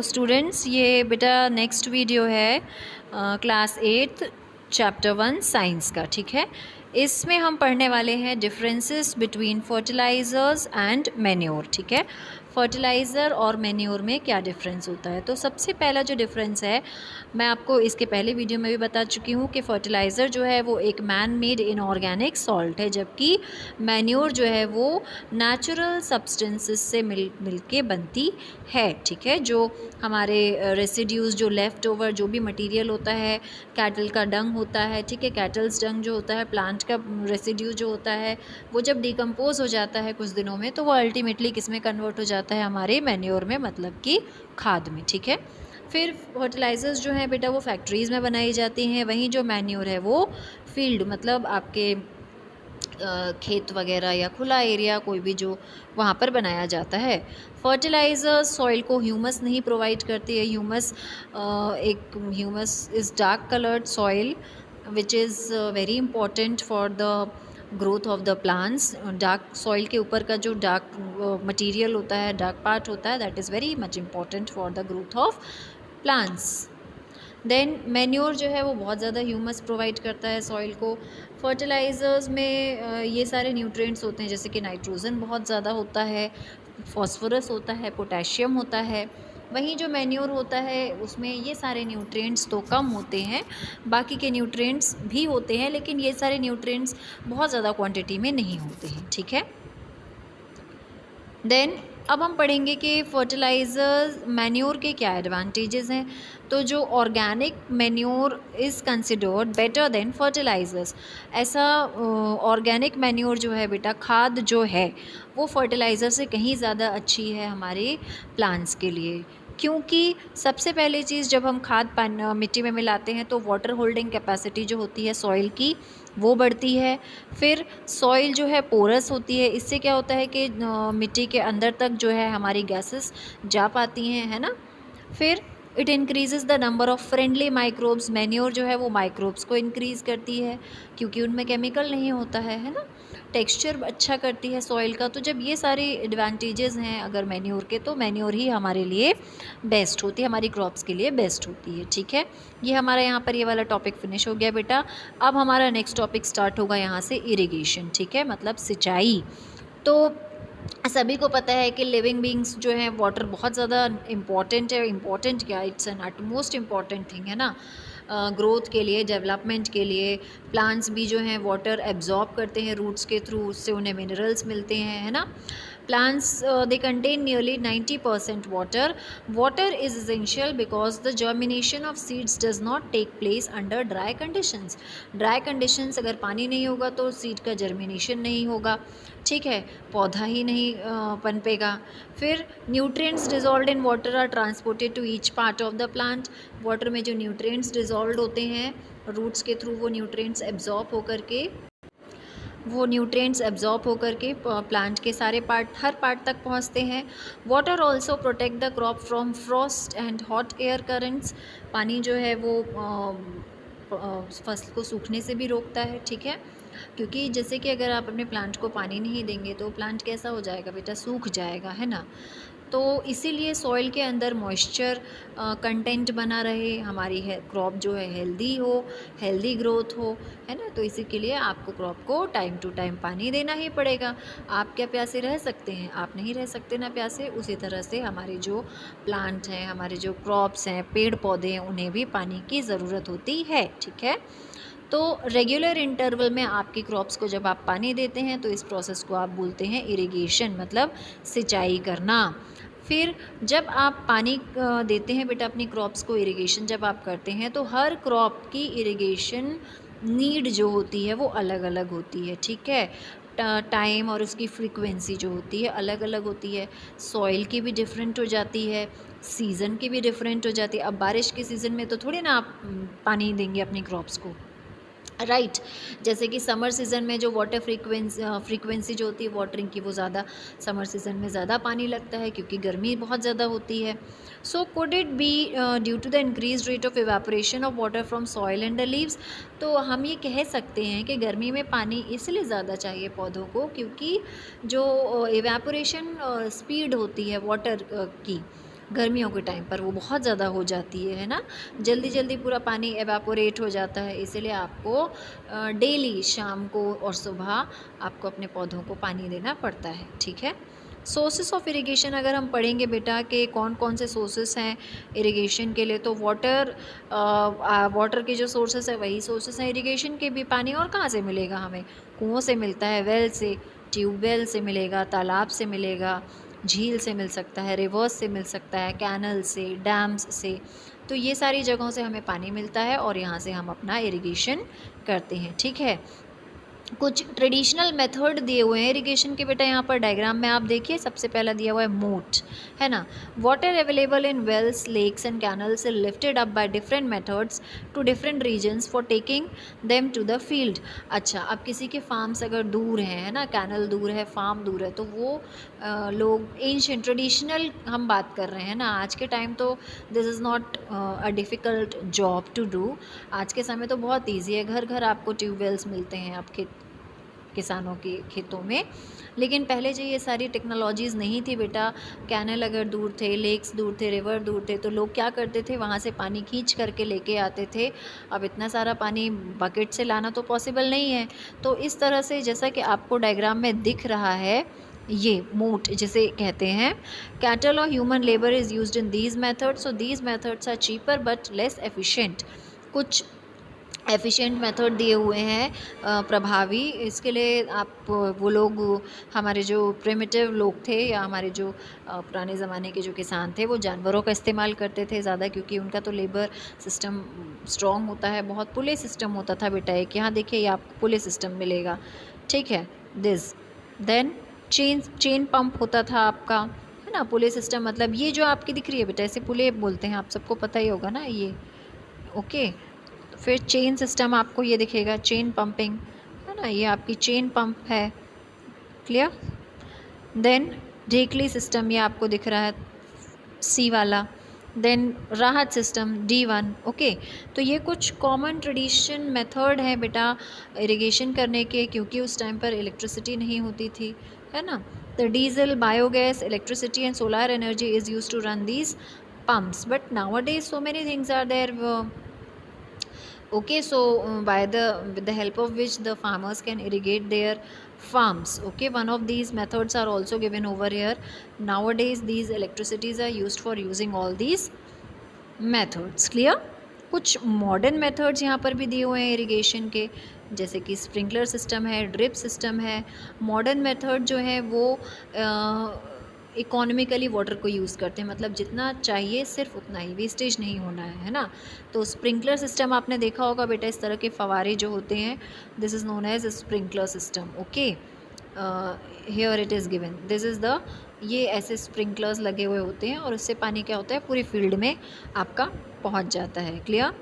तो स्टूडेंट्स ये बेटा नेक्स्ट वीडियो है क्लास 8 चैप्टर 1 साइंस का, ठीक है। इसमें हम पढ़ने वाले हैं differences between fertilizers and manure, ठीक है। फर्टिलाइज़र और मैन्योर में क्या डिफरेंस होता है। तो सबसे पहला जो डिफरेंस है, मैं आपको इसके पहले वीडियो में भी बता चुकी हूँ कि फर्टिलाइज़र जो है वो एक मैन मेड इनऑर्गेनिक सॉल्ट है, जबकि मैन्योर जो है वो नेचुरल सब्सटेंसेस से मिल के बनती है, ठीक है। जो हमारे रेसिड्यूज़, जो लेफ़्ट ओवर जो भी मटेरियल होता है, कैटल का डंग होता है, ठीक है, कैटल्स डंग जो होता है, प्लांट का रेसिड्यू जो होता है, वो जब डिकम्पोज हो जाता है कुछ दिनों में, तो वो अल्टीमेटली किस में कन्वर्ट हो जाता है, हमारे मैन्योर में, मतलब कि खाद में, ठीक है। फिर फर्टिलाइज़र्स जो हैं बेटा वो फैक्ट्रीज़ में बनाई जाती हैं, वहीं जो मैन्योर है वो फील्ड, मतलब आपके खेत वगैरह या खुला एरिया कोई भी जो वहाँ पर बनाया जाता है। फर्टिलाइज़र सॉइल को ह्यूमस नहीं प्रोवाइड करती है। Humus is dark coloured soil which is very important for the growth of the plants. Dark soil के ऊपर का जो डार्क मटेरियल होता है, डार्क पार्ट होता है, that is very much important for the growth of plants. Then manure जो है वो बहुत ज़्यादा ह्यूमस प्रोवाइड करता है सॉइल को। फर्टिलाइज़र्स में ये सारे न्यूट्रिएंट्स होते हैं, जैसे कि नाइट्रोजन बहुत ज़्यादा होता है, फॉस्फोरस होता है, पोटेशियम होता है। वहीं जो मैन्योर होता है उसमें ये सारे न्यूट्रिएंट्स तो कम होते हैं, बाकी के न्यूट्रिएंट्स भी होते हैं, लेकिन ये सारे न्यूट्रिएंट्स बहुत ज़्यादा क्वांटिटी में नहीं होते हैं, ठीक है। देन अब हम पढ़ेंगे कि फर्टिलाइज़र्स मैन्योर के क्या एडवांटेजेस हैं। तो जो organic manure is considered better than fertilizers. ऐसा ऑर्गेनिक मैन्योर जो है बेटा, खाद जो है वो फर्टिलाइज़र से कहीं ज़्यादा अच्छी है हमारे प्लांट्स के लिए, क्योंकि सबसे पहली चीज़, जब हम खाद मिट्टी में मिलाते हैं तो वाटर होल्डिंग कैपेसिटी जो होती है सॉइल की वो बढ़ती है। फिर सॉइल जो है पोरस होती है, इससे क्या होता है कि मिट्टी के अंदर तक जो है हमारी गैसेस जा पाती हैं, है ना। फिर it increases the number of friendly microbes. Manure जो है वो माइक्रोब्स को इंक्रीज़ करती है, क्योंकि उनमें केमिकल नहीं होता है ना। टेक्सचर अच्छा करती है सॉइल का। तो जब ये सारे एडवांटेजेस हैं अगर मैन्योर के, तो मैन्योर ही हमारे लिए बेस्ट होती है, हमारी क्रॉप्स के लिए बेस्ट होती है, ठीक है। ये हमारा यहाँ पर ये वाला टॉपिक फिनिश हो गया बेटा। अब हमारा नेक्स्ट टॉपिक स्टार्ट होगा यहाँ से, इरिगेशन, ठीक है, मतलब सिंचाई। तो सभी को पता है कि लिविंग बींग्स जो हैं, वाटर बहुत ज़्यादा इम्पॉर्टेंट है। इम्पॉर्टेंट क्या, it's an most important thing, है ना। ग्रोथ के लिए, डेवलपमेंट के लिए प्लांट्स भी जो हैं वाटर एब्जॉर्ब करते हैं रूट्स के थ्रू, उससे उन्हें मिनरल्स मिलते हैं, है ना। Plants they contain nearly 90% water. Water is essential because the germination of seeds does not take place under dry conditions. Dry conditions अगर पानी नहीं होगा तो सीड का जर्मिनेशन नहीं होगा, ठीक है, पौधा ही नहीं पनपेगा। फिर nutrients dissolve in water are transported to each part of the plant. Water में जो न्यूट्रिएंट्स डिजॉल्व होते हैं रूट्स के थ्रू, वो न्यूट्रिएंट्स एब्जॉर्ब होकर के प्लांट के सारे पार्ट, हर पार्ट तक पहुंचते हैं। Water also protect the crop from Frost and hot air currents. पानी जो है वो फसल को सूखने से भी रोकता है, ठीक है, क्योंकि जैसे कि अगर आप अपने प्लांट को पानी नहीं देंगे तो प्लांट कैसा हो जाएगा बेटा, सूख जाएगा, है ना। तो इसीलिए सॉइल के अंदर मॉइस्चर कंटेंट बना रहे, हमारी क्रॉप जो है हेल्दी हो, हेल्दी ग्रोथ हो, है ना। तो इसी के लिए आपको क्रॉप को टाइम टू टाइम पानी देना ही पड़ेगा। आप क्या प्यासे रह सकते हैं? आप नहीं रह सकते ना प्यासे। उसी तरह से हमारे जो प्लांट हैं, हमारे जो क्रॉप्स हैं, पेड़ पौधे हैं, उन्हें भी पानी की ज़रूरत होती है, ठीक है। तो रेगुलर इंटरवल में आपकी क्रॉप्स को जब आप पानी देते हैं तो इस प्रोसेस को आप बोलते हैं इरिगेशन, मतलब सिंचाई करना। फिर जब आप पानी देते हैं बेटा अपनी क्रॉप्स को, इरिगेशन जब आप करते हैं, तो हर क्रॉप की इरिगेशन नीड जो होती है वो अलग अलग होती है, ठीक है। टाइम और उसकी फ्रीक्वेंसी जो होती है अलग अलग होती है। सॉइल की भी डिफरेंट हो जाती है, सीज़न की भी डिफरेंट हो जाती है। अब बारिश के सीज़न में तो थोड़ी ना आप पानी देंगे अपनी क्रॉप्स को, राइट। जैसे कि समर सीज़न में जो वाटर फ्रीक्वेंसी जो होती है वाटरिंग की, वो ज़्यादा, समर सीज़न में ज़्यादा पानी लगता है क्योंकि गर्मी बहुत ज़्यादा होती है। So could it be due to the increase rate of evaporation of water from soil and the leaves. तो हम ये कह सकते हैं कि गर्मी में पानी इसलिए ज़्यादा चाहिए पौधों को, क्योंकि जो इवेपोरेशन स्पीड होती है वाटर की, गर्मियों के टाइम पर वो बहुत ज़्यादा हो जाती है ना, जल्दी जल्दी पूरा पानी एवापोरेट हो जाता है, इसीलिए आपको डेली शाम को और सुबह आपको अपने पौधों को पानी देना पड़ता है, ठीक है। सोर्सेस ऑफ इरिगेशन अगर हम पढ़ेंगे बेटा कि कौन कौन से सोर्सेस हैं इरिगेशन के लिए, तो वाटर के जो सोर्सेस है वही सोर्सेस हैं इरिगेशन के भी। पानी और कहाँ से मिलेगा हमें, कुओं से मिलता है, वेल से, ट्यूबवेल से मिलेगा, तालाब से मिलेगा, झील से मिल सकता है, रिवर्स से मिल सकता है, कैनल से, डैम्स से। तो ये सारी जगहों से हमें पानी मिलता है और यहाँ से हम अपना इरिगेशन करते हैं, ठीक है। कुछ ट्रेडिशनल मेथड दिए हुए हैं इरिगेशन के बेटा, यहाँ पर डायग्राम में आप देखिए, सबसे पहला दिया हुआ है मोट, है ना। Water available in wells, lakes and canals is lifted up by different methods to different regions for taking them to the field. अच्छा, अब किसी के फार्म्स अगर दूर हैं, है ना, कैनल दूर है, फार्म दूर है, तो वो लोग एंशिएंट ट्रेडिशनल हम बात कर रहे हैं ना, आज के टाइम तो this is not a difficult job to do. आज के समय तो बहुत ईजी है, घर घर आपको ट्यूबवेल्स मिलते हैं आपके किसानों के खेतों में। लेकिन पहले जो ये सारी टेक्नोलॉजीज़ नहीं थी बेटा, कैनल अगर दूर थे, लेक्स दूर थे, रिवर दूर थे, तो लोग क्या करते थे, वहाँ से पानी खींच करके लेके आते थे। अब इतना सारा पानी बकेट से लाना तो पॉसिबल नहीं है। तो इस तरह से जैसा कि आपको डायग्राम में दिख रहा है, ये मोट जिसे कहते हैं, कैटल और human labour is used in these methods, so these methods are cheaper but less efficient. कुछ एफिशिएंट मेथड दिए हुए हैं प्रभावी, इसके लिए आप वो लोग, हमारे जो प्रिमिटिव लोग थे या हमारे जो पुराने ज़माने के जो किसान थे, वो जानवरों का इस्तेमाल करते थे ज़्यादा, क्योंकि उनका तो लेबर सिस्टम स्ट्रॉन्ग होता है बहुत। पुले सिस्टम होता था बेटा एक, यहाँ देखिए ये आपको पुले सिस्टम मिलेगा, ठीक है। दिस देन चेन पंप होता था आपका, है ना। पुले सिस्टम मतलब ये जो आपकी दिख रही है बेटा, इसे पुले बोलते हैं, आप सबको पता ही होगा ना ये, ओके। फिर चेन सिस्टम आपको ये दिखेगा, चेन पंपिंग, है ना, ये आपकी चेन पंप है, क्लियर। देन ढेकली सिस्टम ये आपको दिख रहा है, सी वाला। देन राहत सिस्टम D1, ओके। तो ये कुछ कॉमन ट्रेडिशन मेथड है बेटा इरिगेशन करने के, क्योंकि उस टाइम पर इलेक्ट्रिसिटी नहीं होती थी, है ना। The diesel, biogas, electricity and solar energy is use to run these pumps, but nowadays so many things are there, okay. So with the help of which the farmers can irrigate their farms, okay. One of these methods are also given over here. Nowadays these electricities are used for using all these methods, clear। कुछ modern methods यहाँ पर भी दिए हुए हैं irrigation के, जैसे कि स्प्रिंकलर सिस्टम है, ड्रिप सिस्टम है। मॉडर्न मेथड जो है वो इकोनॉमिकली वाटर को यूज़ करते हैं, मतलब जितना चाहिए सिर्फ उतना ही, वेस्टेज नहीं होना है ना। तो स्प्रिंकलर सिस्टम आपने देखा होगा बेटा, इस तरह के फवारे जो होते हैं, this is known as sprinkler system, okay. Here it is given, this is the, ये ऐसे स्प्रिंकलर्स लगे हुए होते हैं और उससे पानी क्या होता है, पूरी फील्ड में आपका पहुंच जाता है, क्लियर।